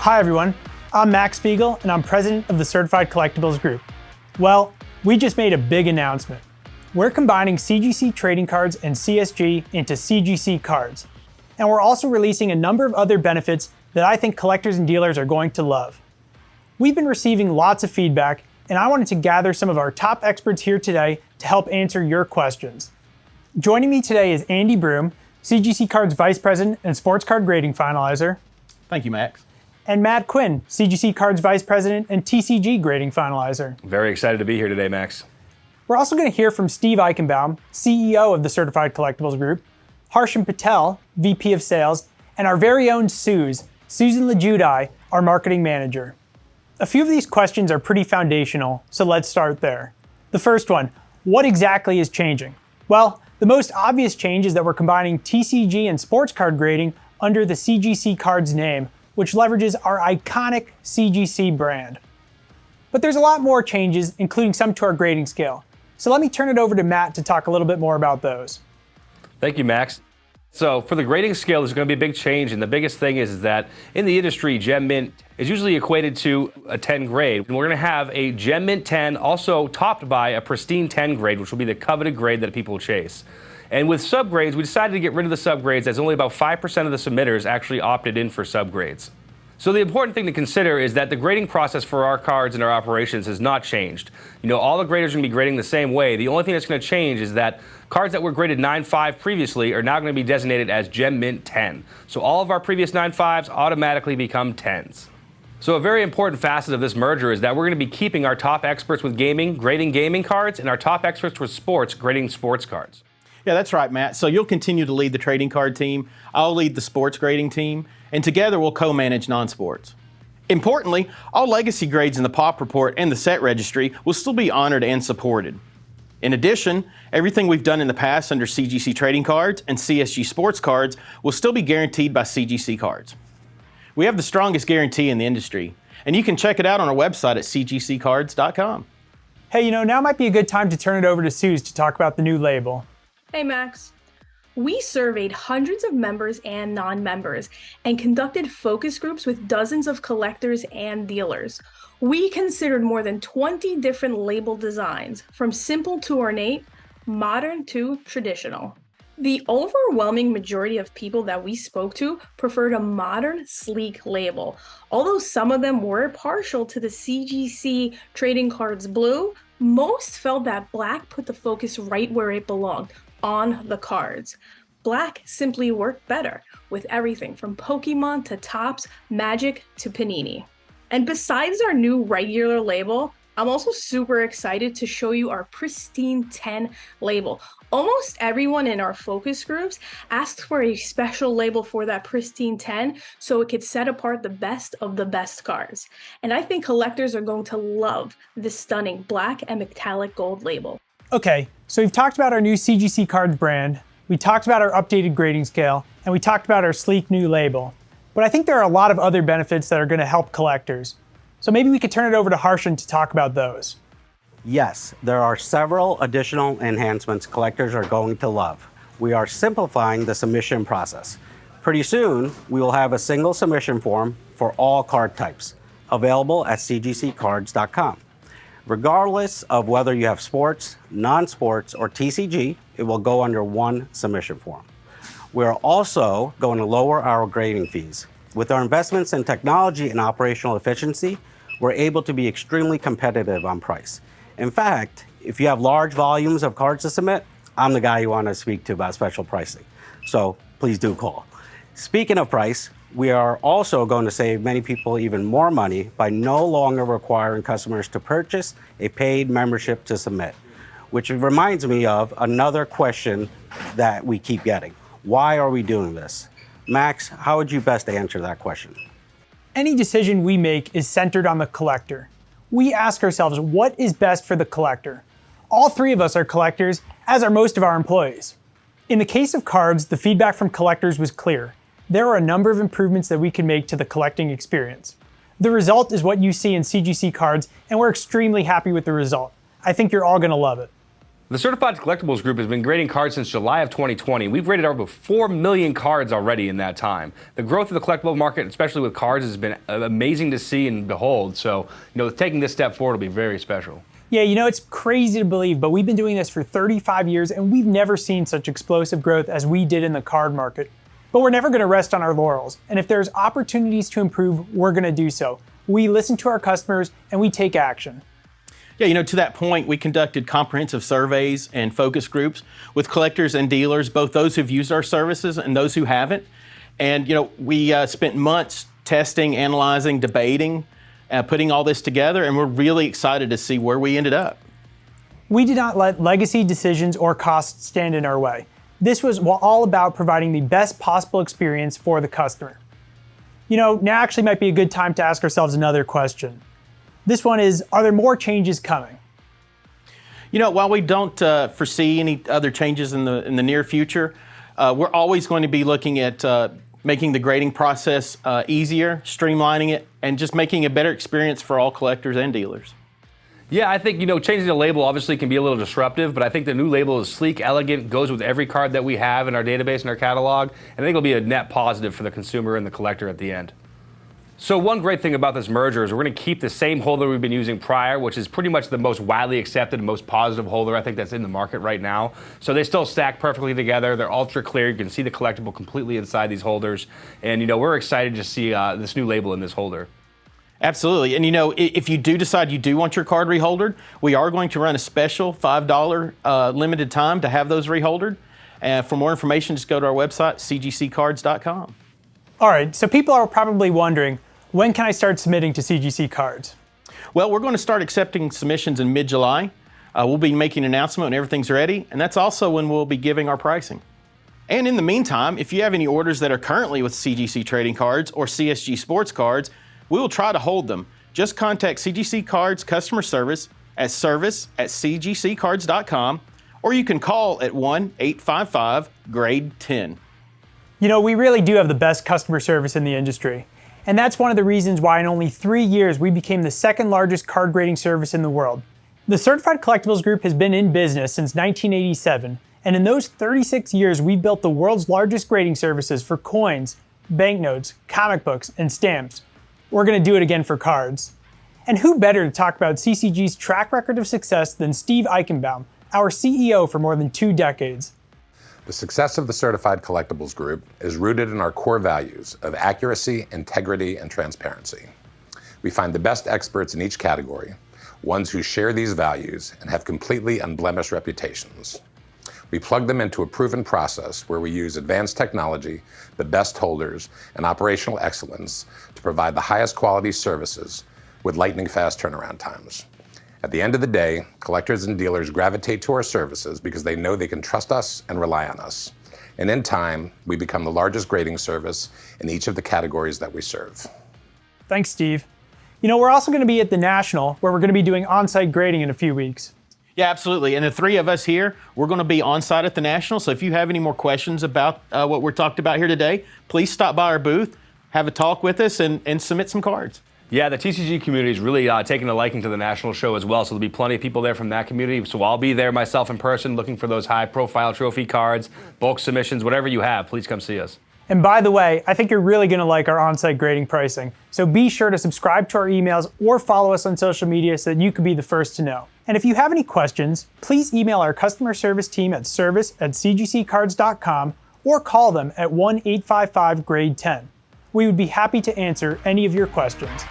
Hi everyone, I'm Max Spiegel and I'm president of the Certified Collectibles Group. Well, we just made a big announcement. We're combining CGC trading cards and CSG into CGC Cards. And we're also releasing a number of other benefits that I think collectors and dealers are going to love. We've been receiving lots of feedback and I wanted to gather some of our top experts here today to help answer your questions. Joining me today is Andy Broome, CGC Cards Vice President and Sports Card Grading Finalizer. Thank you, Max. And Matt Quinn, CGC Cards Vice President and TCG Grading Finalizer. Very excited to be here today, Max. We're also going to hear from Steve Eichenbaum, CEO of the Certified Collectibles Group, Harshen Patel, VP of Sales, and our very own Sooz, Susan Lulgjuraj, our Marketing Manager. A few of these questions are pretty foundational, so let's start there. The first one, what exactly is changing? Well, the most obvious change is that we're combining TCG and sports card grading under the CGC Cards name, which leverages our iconic CGC brand. But there's a lot more changes, including some to our grading scale. So let me turn it over to Matt to talk a little bit more about those. Thank you, Max. So for the grading scale, there's going to be a big change, and the biggest thing is that in the industry, Gem Mint is usually equated to a 10 grade. And we're going to have a Gem Mint 10, also topped by a pristine 10 grade, which will be the coveted grade that people chase. And with subgrades, we decided to get rid of the subgrades as only about 5% of the submitters actually opted in for subgrades. So the important thing to consider is that the grading process for our cards and our operations has not changed. All the graders are going to be grading the same way. The only thing that's going to change is that cards that were graded 9.5 previously are now going to be designated as Gem Mint 10. So all of our previous 9.5s automatically become 10s. So a very important facet of this merger is that we're going to be keeping our top experts with gaming, grading gaming cards, and our top experts with sports, grading sports cards. Yeah, that's right, Matt. So you'll continue to lead the trading card team. I'll lead the sports grading team, and together we'll co-manage non-sports. Importantly, all legacy grades in the POP report and the set registry will still be honored and supported. In addition, everything we've done in the past under CGC trading cards and CSG sports cards will still be guaranteed by CGC Cards. We have the strongest guarantee in the industry, and you can check it out on our website at cgccards.com. Hey, now might be a good time to turn it over to Sooz to talk about the new label. Hey, Max. We surveyed hundreds of members and non-members and conducted focus groups with dozens of collectors and dealers. We considered more than 20 different label designs, from simple to ornate, modern to traditional. The overwhelming majority of people that we spoke to preferred a modern, sleek label. Although some of them were partial to the CGC trading cards blue, most felt that black put the focus right where it belonged, on the cards. Black simply worked better with everything from Pokemon to Topps, Magic to Panini. And besides our new regular label, I'm also super excited to show you our pristine 10 label. Almost everyone in our focus groups asked for a special label for that pristine 10 so it could set apart the best of the best cards. And I think collectors are going to love this stunning black and metallic gold label. Okay, so we've talked about our new CGC Cards brand, we talked about our updated grading scale, and we talked about our sleek new label. But I think there are a lot of other benefits that are going to help collectors. So maybe we could turn it over to Harshen to talk about those. Yes, there are several additional enhancements collectors are going to love. We are simplifying the submission process. Pretty soon, we will have a single submission form for all card types, available at cgccards.com. Regardless of whether you have sports, non-sports, or TCG, it will go under one submission form. We are also going to lower our grading fees. With our investments in technology and operational efficiency, we're able to be extremely competitive on price. In fact, if you have large volumes of cards to submit, I'm the guy you want to speak to about special pricing. So please do call. Speaking of price, we are also going to save many people even more money by no longer requiring customers to purchase a paid membership to submit, which reminds me of another question that we keep getting. Why are we doing this? Max, how would you best answer that question? Any decision we make is centered on the collector. We ask ourselves, what is best for the collector? All three of us are collectors, as are most of our employees. In the case of cards, the feedback from collectors was clear. There are a number of improvements that we can make to the collecting experience. The result is what you see in CGC Cards, and we're extremely happy with the result. I think you're all going to love it. The Certified Collectibles Group has been grading cards since July of 2020. We've graded over 4 million cards already in that time. The growth of the collectible market, especially with cards, has been amazing to see and behold. So, taking this step forward will be very special. Yeah, it's crazy to believe, but we've been doing this for 35 years and we've never seen such explosive growth as we did in the card market. But we're never going to rest on our laurels. And if there's opportunities to improve, we're going to do so. We listen to our customers and we take action. Yeah, to that point, we conducted comprehensive surveys and focus groups with collectors and dealers, both those who've used our services and those who haven't. And, we spent months testing, analyzing, debating, putting all this together, and we're really excited to see where we ended up. We did not let legacy decisions or costs stand in our way. This was all about providing the best possible experience for the customer. Now actually might be a good time to ask ourselves another question. This one is, are there more changes coming? While we don't foresee any other changes in the near future, we're always going to be looking at making the grading process easier, streamlining it, and just making a better experience for all collectors and dealers. Yeah, I think, changing the label obviously can be a little disruptive, but I think the new label is sleek, elegant, goes with every card that we have in our database and our catalog, and I think it'll be a net positive for the consumer and the collector at the end. So one great thing about this merger is we're going to keep the same holder we've been using prior, which is pretty much the most widely accepted and most positive holder I think that's in the market right now. So they still stack perfectly together. They're ultra clear. You can see the collectible completely inside these holders. And, we're excited to see this new label in this holder. Absolutely. And, if you do decide you do want your card reholdered, we are going to run a special $5 limited time to have those reholdered. For more information, just go to our website, cgccards.com. All right, so people are probably wondering, when can I start submitting to CGC Cards? Well, we're going to start accepting submissions in mid-July. We'll be making an announcement when everything's ready, and that's also when we'll be giving our pricing. And in the meantime, if you have any orders that are currently with CGC Trading Cards or CSG Sports Cards, we will try to hold them. Just contact CGC Cards customer service at service@cgccards.com, or you can call at 1-855-GRADE-10. We really do have the best customer service in the industry. And that's one of the reasons why in only 3 years we became the second largest card grading service in the world. The Certified Collectibles Group has been in business since 1987, and in those 36 years we've built the world's largest grading services for coins, banknotes, comic books, and stamps. We're going to do it again for cards. And who better to talk about CCG's track record of success than Steve Eichenbaum, our CEO for more than 2 decades. The success of the Certified Collectibles Group is rooted in our core values of accuracy, integrity, and transparency. We find the best experts in each category, ones who share these values and have completely unblemished reputations. We plug them into a proven process where we use advanced technology, the best holders, and operational excellence to provide the highest quality services with lightning-fast turnaround times. At the end of the day, collectors and dealers gravitate to our services because they know they can trust us and rely on us. And in time, we become the largest grading service in each of the categories that we serve. Thanks, Steve. We're also going to be at the National, where we're going to be doing on-site grading in a few weeks. Yeah, absolutely. And the 3 of us here, we're going to be on site at the National. So if you have any more questions about what we're talked about here today, please stop by our booth, have a talk with us, and submit some cards. Yeah, the TCG community is really taking a liking to the national show as well, so there'll be plenty of people there from that community. So I'll be there myself in person looking for those high-profile trophy cards, bulk submissions, whatever you have. Please come see us. And by the way, I think you're really going to like our on-site grading pricing. So be sure to subscribe to our emails or follow us on social media so that you can be the first to know. And if you have any questions, please email our customer service team at service@cgccards.com or call them at 1-855-GRADE-10. We would be happy to answer any of your questions.